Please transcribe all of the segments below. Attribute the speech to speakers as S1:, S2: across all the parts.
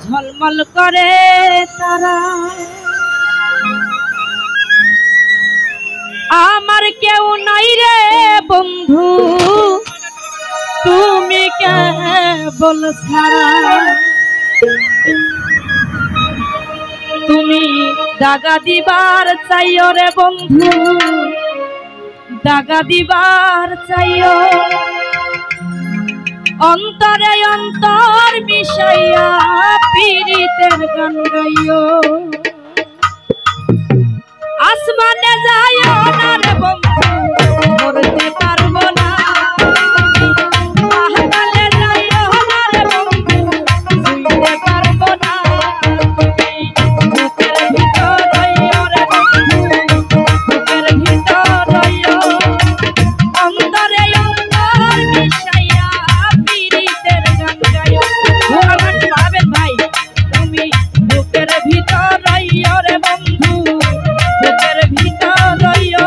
S1: ঝলমল করে তারা। আমার কেউ নাই রে বন্ধু, তুমি কেবল ছাড়া। তুমি দাগা দিবার চাইও রে বন্ধু, দাগা দিবার চাইও। অন্তরে অন্তর মিশাইয়া পীড়িতের গান গাইও। আসমানে যাইও না রে বন্ধু, মরতে পারবো না। পাহাড়ে যাইও না রে বন্ধু, শুইতে পারবো না। বুকের ভিতর রইও রে বন্ধু, বুকের ভিতর রইও। অন্তরে অন্তর মিশাইয়া পীড়িতের গান গাইও। আমার ভাবেন ভাই, তুমি বুকের ভিতর রইও রে বন্ধু, বুকের ভিতর রইও।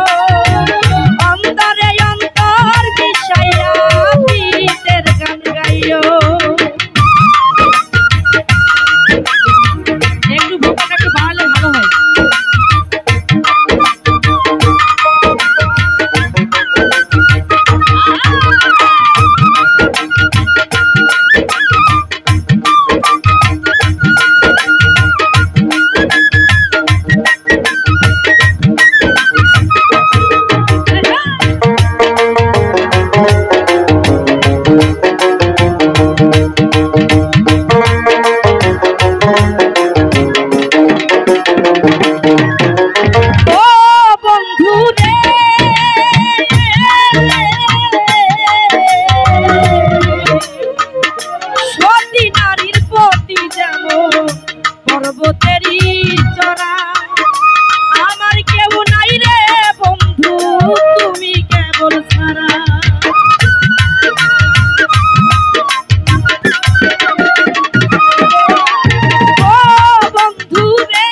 S1: অন্তরে অন্তর মিশাইয়া পীড়িতের গান গাইও। একটু ভোকালটা একটু বাড়ালে ভালো হয়। পর্বতেরই চড়া, আমার কেউ নাই রে বন্ধু, তুমি কেবল ছাড়া। ও বন্ধু রে,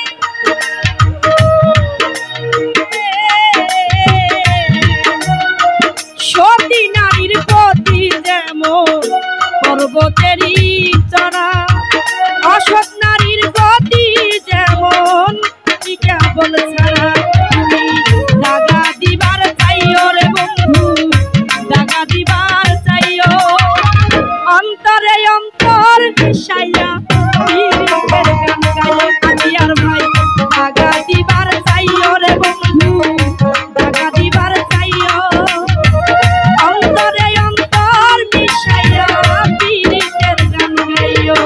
S1: সতী নারীর প্রতি যেমন পর্বতেরই চড়া, অসৎ নারীর গতি যেমন কেবল ছাড়া। তুমি দাগা দিবার চাইও রে বন্ধু, দাগা দিবার চাইও। অন্তরে অন্তর মিশাইয়া পীড়িতের গান গাইও। আর ভাই, দাগা দিবার চাইও রে বন্ধু, দাগা দিবার চাইও। অন্তরে অন্তর মিশাইয়া পীড়িতের গান গাইও।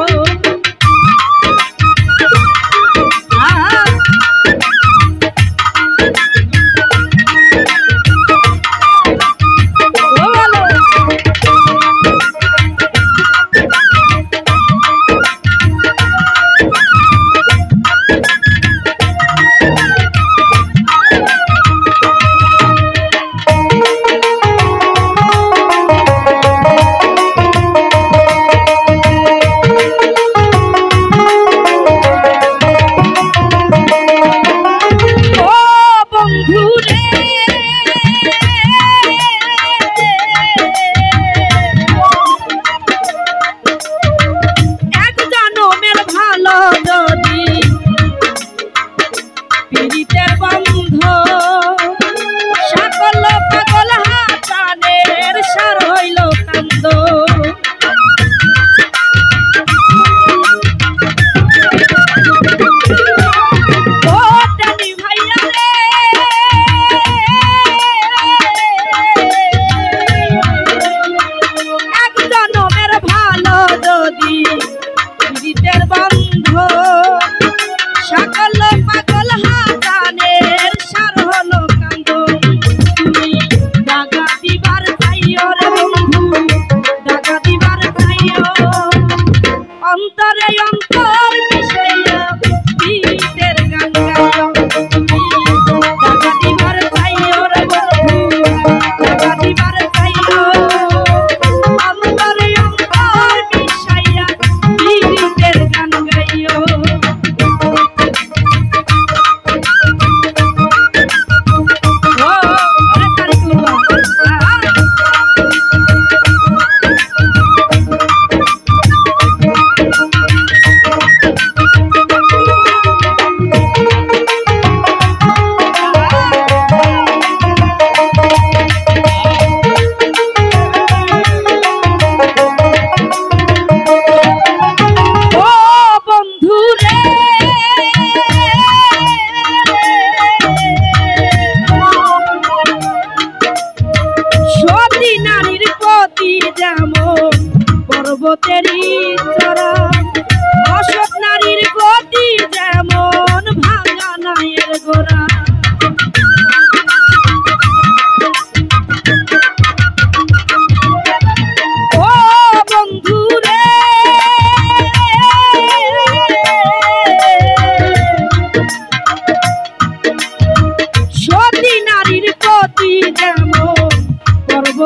S1: পীড়িতের বন্ধ সকল পাগল হাসানের সার হইল কান্দ। ও টানি ভাইয়া রে, এক জনমের ভালো যদি পীড়িতের বন্ধ সকল পাগল হাসানের সার হলো কান্দ। তুমি দাগা দিবার চাইও রে বন্ধু, দাগা দিবার চাইও। অন্তরে অন্তর মিশাইয়া পীড়িতের গান গাইও। তুমি দাগা দিবার চাইও রে বন্ধু, দাগা দিবার চাইও। অন্তরে অন্তর মিশাইয়া পীড়িতের গান গাইও।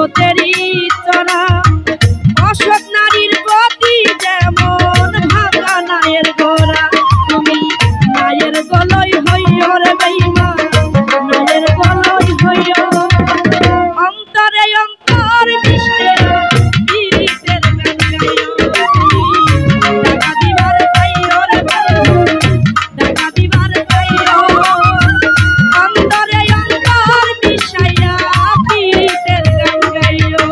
S1: স্রোতেরই চড়া অসৎ নারীর গতি যেমন ভাঙা নায়ের গোড়া তুমি নায়ের গলই হইও রে বেঈমান নায়ের গলই হইও অন্তরে অন্তর মিশাইয়া পীড়িতের গান গাইও টাকা দিবার চাইও রে বন্ধু টাকা দিবার চাইও অন্তরে অন্তর মিশাইয়া পীড়িতের গান গাইও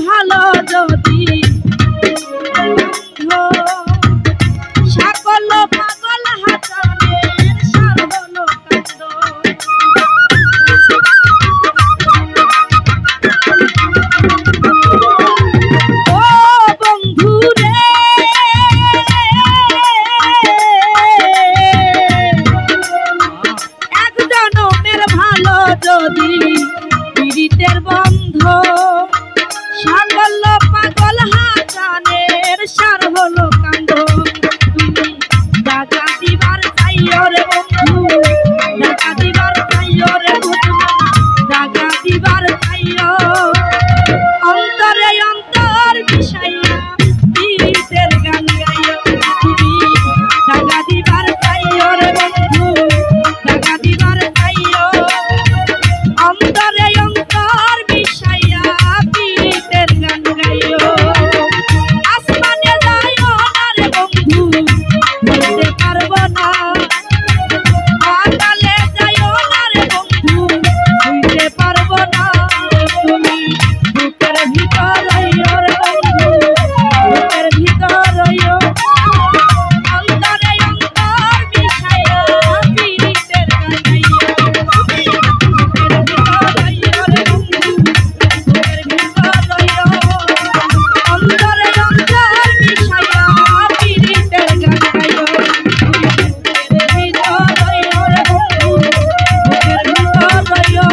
S1: ভালো যদি সকল পাগল হাজারের সার হলো কান্দ ও বন্ধু রে এক জনমের ভালো যদি পীড়িতের বন্ধ সাগল পাগল হাজানের সার হলো কান্দ তুমি টাকা দিবার চাইও রে বন্ধু টাকা দিবার চাইও রে বন্ধু টাকা দিবার চাইও অন্তরে অন্তর মিশাইয়া পীড়িতের গান গাইও তুমি টাকা দিবার চাইও রে বন্ধু টাকা দিবার চাইও অন্তরে অন্তর মিশাইয়া পীড়িতের গান গাইও আসমানে যাইও না রে বন্ধু বলতে পারবো না পাতালে যাইও না রে বন্ধু বুঝতে পারবো না তুমি বুকের ভিতর রইও রে বন্ধু বুকের ভিতর রইও অন্তরে অন্তর মিশাইয়া পীড়িতের গান গাইও বুকের ভিতর রইও রে বন্ধু বুকের ভিতর রইও অন্তরে অন্তর মিশাইয়া পীড়িতের গান গাইও বুকের ভিতর রইও রে বন্ধু বুকের ভিতর রইও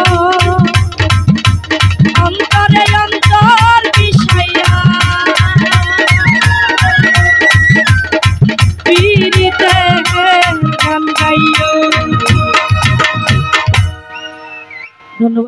S1: অন্তরে অন্তর মিশাইয়া পীড়িতের গান গাইও। ধন্যবাদ।